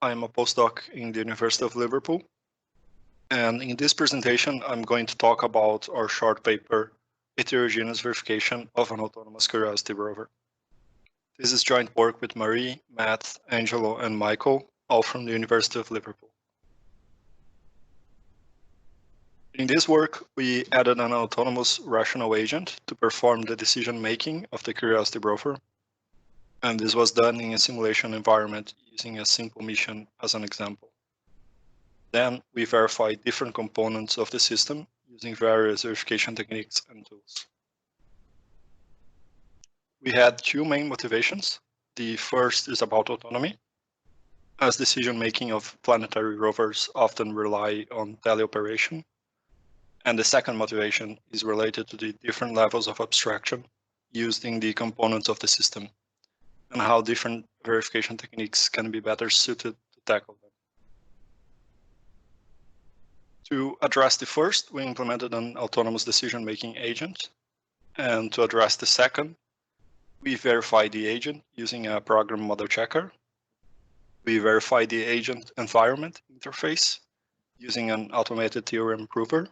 I'm a postdoc in the University of Liverpool. And in this presentation, I'm going to talk about our short paper, Heterogeneous Verification of an Autonomous Curiosity Rover. This is joint work with Marie, Matt, Angelo, and Michael, all from the University of Liverpool. In this work, we added an autonomous rational agent to perform the decision-making of the Curiosity Rover. And this was done in a simulation environment using a simple mission as an example. Then we verified different components of the system using various verification techniques and tools. We had two main motivations. The first is about autonomy, as decision-making of planetary rovers often rely on teleoperation. And the second motivation is related to the different levels of abstraction used in the components of the system, and how different verification techniques can be better suited to tackle them. To address the first, we implemented an autonomous decision-making agent. And to address the second, we verified the agent using a program model checker. We verified the agent environment interface using an automated theorem prover.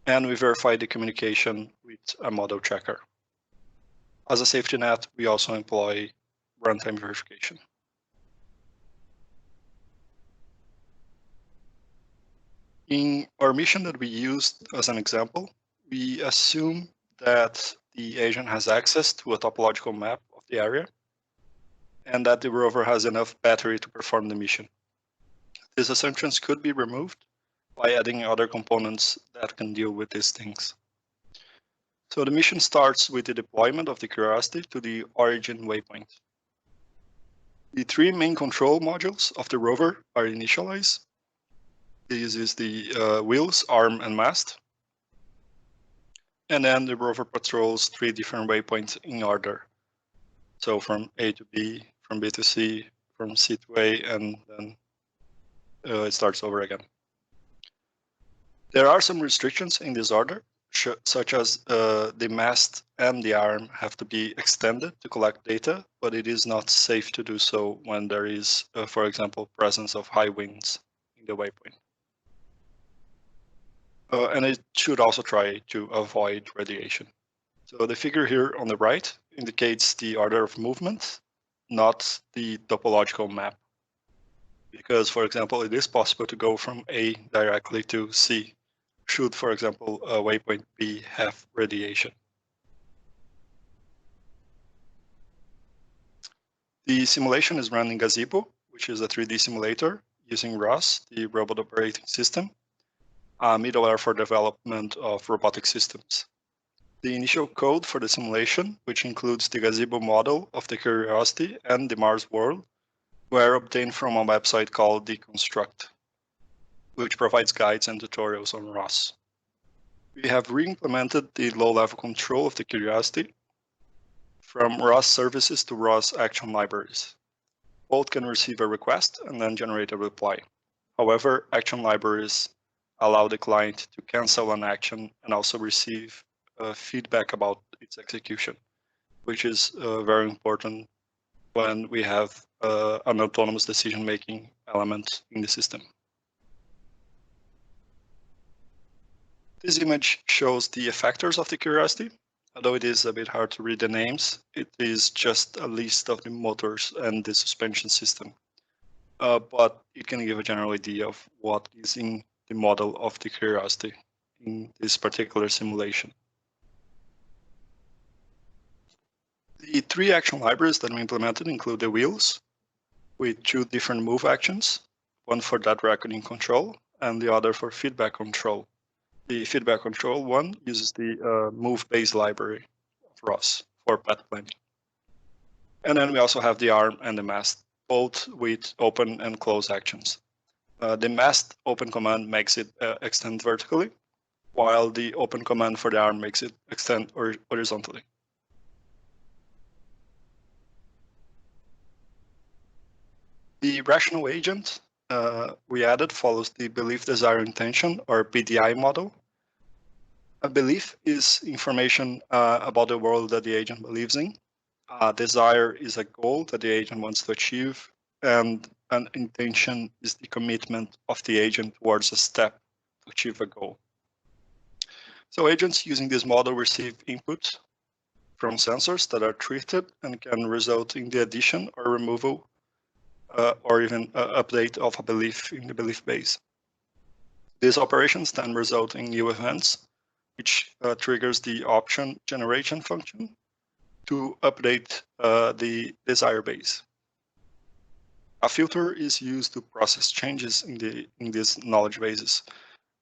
And we verified the communication with a model checker. As a safety net, we also employ runtime verification. In our mission that we used as an example, we assume that the agent has access to a topological map of the area and that the rover has enough battery to perform the mission. These assumptions could be removed by adding other components that can deal with these things. So the mission starts with the deployment of the Curiosity to the origin waypoint. The three main control modules of the rover are initialized. This is the wheels, arm, and mast. And then the rover patrols three different waypoints in order. So from A to B, from B to C, from C to A, and then it starts over again. There are some restrictions in this order, such as the mast and the arm have to be extended to collect data, but it is not safe to do so when there is, for example, presence of high winds in the waypoint. And it should also try to avoid radiation. So the figure here on the right indicates the order of movement, not the topological map. Because, for example, it is possible to go from A directly to C, should, for example, waypoint B have radiation. The simulation is run in Gazebo, which is a 3D simulator using ROS, the robot operating system, a middleware for development of robotic systems. The initial code for the simulation, which includes the Gazebo model of the Curiosity and the Mars world, were obtained from a website called Deconstruct, which provides guides and tutorials on ROS. We have re-implemented the low-level control of the Curiosity from ROS services to ROS action libraries. Both can receive a request and then generate a reply. However, action libraries allow the client to cancel an action and also receive feedback about its execution, which is very important when we have an autonomous decision-making element in the system. This image shows the effectors of the Curiosity. Although it is a bit hard to read the names, it is just a list of the motors and the suspension system. But it can give a general idea of what is in the model of the Curiosity in this particular simulation. The three action libraries that we implemented include the wheels, with two different move actions, one for data reckoning control and the other for feedback control. The feedback control one uses the move-based library of ROS for path planning. And then we also have the arm and the mast, both with open and close actions. The mast open command makes it extend vertically, while the open command for the arm makes it extend horizontally. The rational agent we added follows the belief, desire, intention, or BDI model. A belief is information about the world that the agent believes in. Desire is a goal that the agent wants to achieve, and an intention is the commitment of the agent towards a step to achieve a goal. So agents using this model receive input from sensors that are treated and can result in the addition or removal or even update of a belief in the belief base. These operations then result in new events, which triggers the option generation function to update the desire base. A filter is used to process changes in these knowledge bases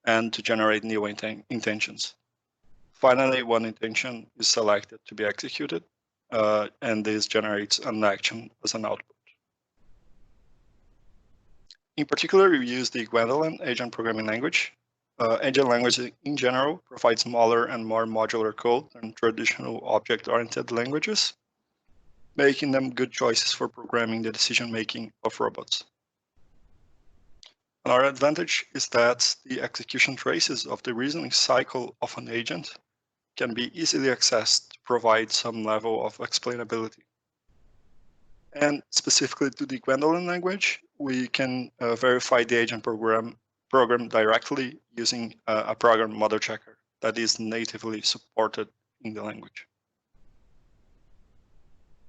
and to generate new intentions. Finally, one intention is selected to be executed, and this generates an action as an output. In particular, we use the Gwendolen agent programming language. Agent language in general provides smaller and more modular code than traditional object-oriented languages, making them good choices for programming the decision-making of robots. Another advantage is that the execution traces of the reasoning cycle of an agent can be easily accessed to provide some level of explainability. And specifically to the Gwendolen language, we can verify the agent program directly using a program model checker that is natively supported in the language.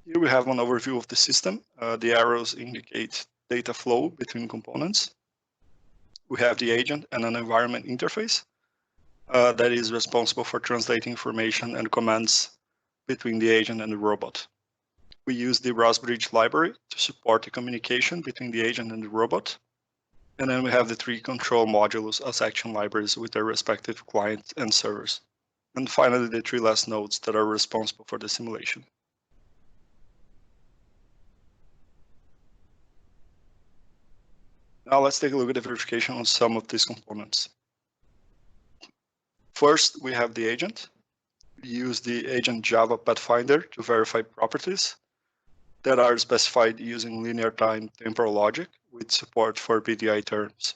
Here we have an overview of the system. The arrows indicate data flow between components. We have the agent and an environment interface that is responsible for translating information and commands between the agent and the robot. We use the ROS-Bridge library to support the communication between the agent and the robot. And then we have the three control modules as action libraries with their respective clients and servers. And finally, the three last nodes that are responsible for the simulation. Now let's take a look at the verification on some of these components. First, we have the agent. We use the agent Java Pathfinder to verify properties that are specified using linear time temporal logic with support for VDI terms.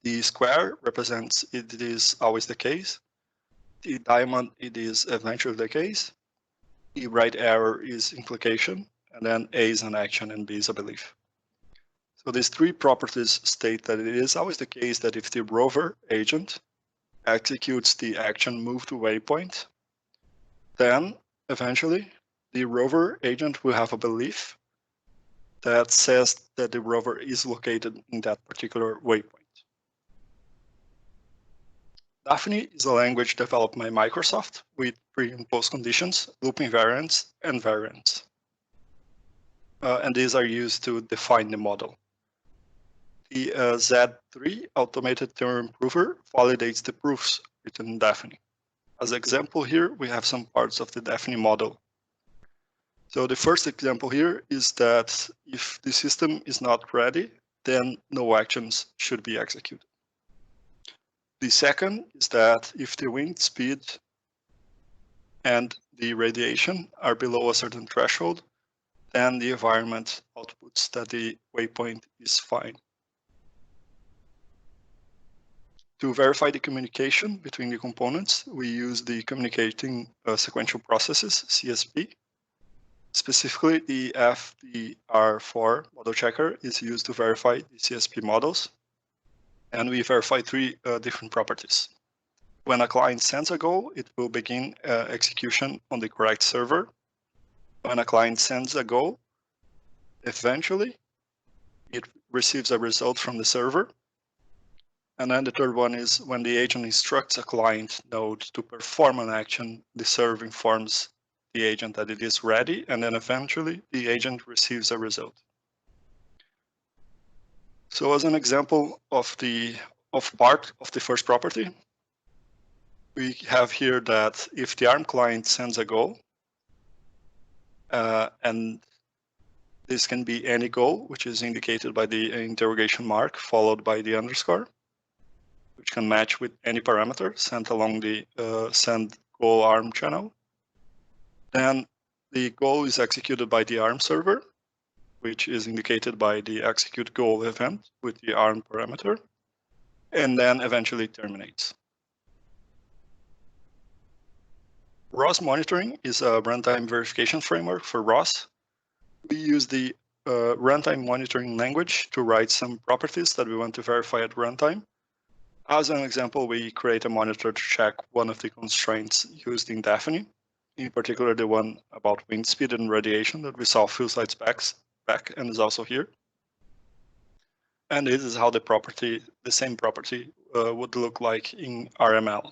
The square represents it is always the case. The diamond, it is eventually the case. The right arrow is implication, and then A is an action and B is a belief. So these three properties state that it is always the case that if the Rover agent executes the action move to waypoint, then eventually the Rover agent will have a belief that says that the rover is located in that particular waypoint. Daphne is a language developed by Microsoft with pre and post conditions, loop invariants, and variants. And these are used to define the model. The Z3 automated term improver validates the proofs written in Daphne. As an example here, we have some parts of the Daphne model. So the first example here is that if the system is not ready, then no actions should be executed. The second is that if the wind speed and the radiation are below a certain threshold, then the environment outputs that the waypoint is fine. To verify the communication between the components, we use the communicating sequential processes, CSP. Specifically, the FDR4 model checker is used to verify the CSP models. And we verify three different properties. When a client sends a goal, it will begin execution on the correct server. When a client sends a goal, eventually, it receives a result from the server. And then the third one is when the agent instructs a client node to perform an action, the server informs the agent that it is ready, and then eventually the agent receives a result. So as an example of part of the first property, we have here that if the ARM client sends a goal, and this can be any goal, which is indicated by the interrogation mark followed by the underscore, which can match with any parameter sent along the send goal ARM channel. Then the goal is executed by the ARM server, which is indicated by the execute goal event with the ARM parameter, and then eventually terminates. ROS monitoring is a runtime verification framework for ROS. We use the runtime monitoring language to write some properties that we want to verify at runtime. As an example, we create a monitor to check one of the constraints used in Daphne, in particular the one about wind speed and radiation that we saw a few slides back and is also here. And this is how the same property would look like in RML.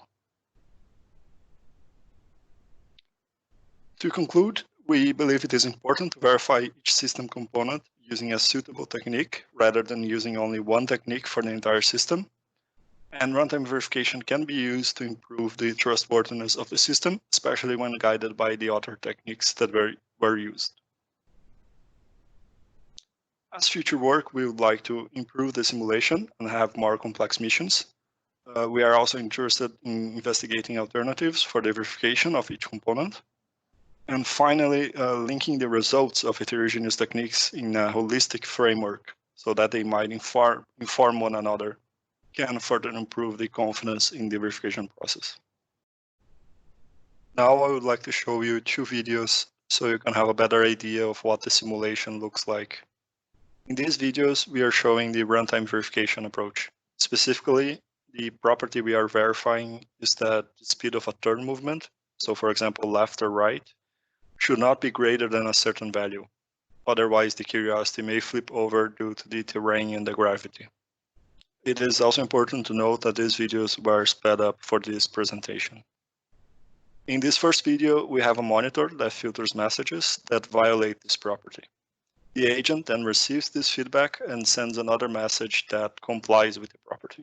To conclude, we believe it is important to verify each system component using a suitable technique rather than using only one technique for the entire system. And runtime verification can be used to improve the trustworthiness of the system, especially when guided by the other techniques that were used. As future work, we would like to improve the simulation and have more complex missions. We are also interested in investigating alternatives for the verification of each component. And finally, linking the results of heterogeneous techniques in a holistic framework so that they might inform one another, can further improve the confidence in the verification process. Now I would like to show you 2 videos so you can have a better idea of what the simulation looks like. In these videos, we are showing the runtime verification approach. Specifically, the property we are verifying is that the speed of a turn movement, so for example, left or right, should not be greater than a certain value. Otherwise, the curiosity may flip over due to the terrain and the gravity. It is also important to note that these videos were sped up for this presentation. In this first video, we have a monitor that filters messages that violate this property. The agent then receives this feedback and sends another message that complies with the property.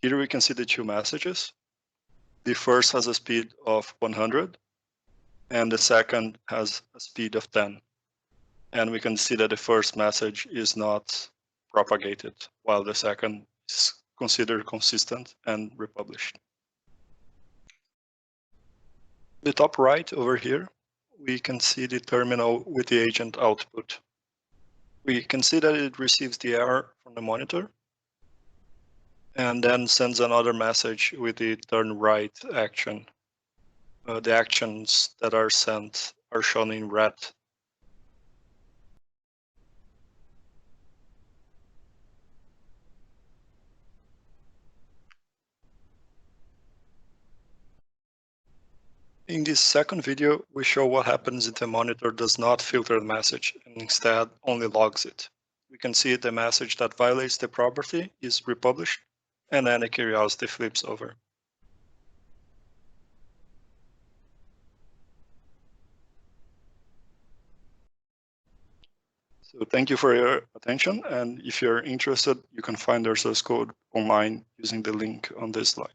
Here we can see the 2 messages. The first has a speed of 100, and the second has a speed of 10. And we can see that the first message is not propagated, while the second is considered consistent and republished. The top right over here, we can see the terminal with the agent output. We can see that it receives the error from the monitor and then sends another message with the turn right action. The actions that are sent are shown in red. In this second video, we show what happens if the monitor does not filter the message and instead only logs it. We can see the message that violates the property is republished, and then the curiosity flips over. So thank you for your attention, and if you're interested, you can find our source code online using the link on this slide.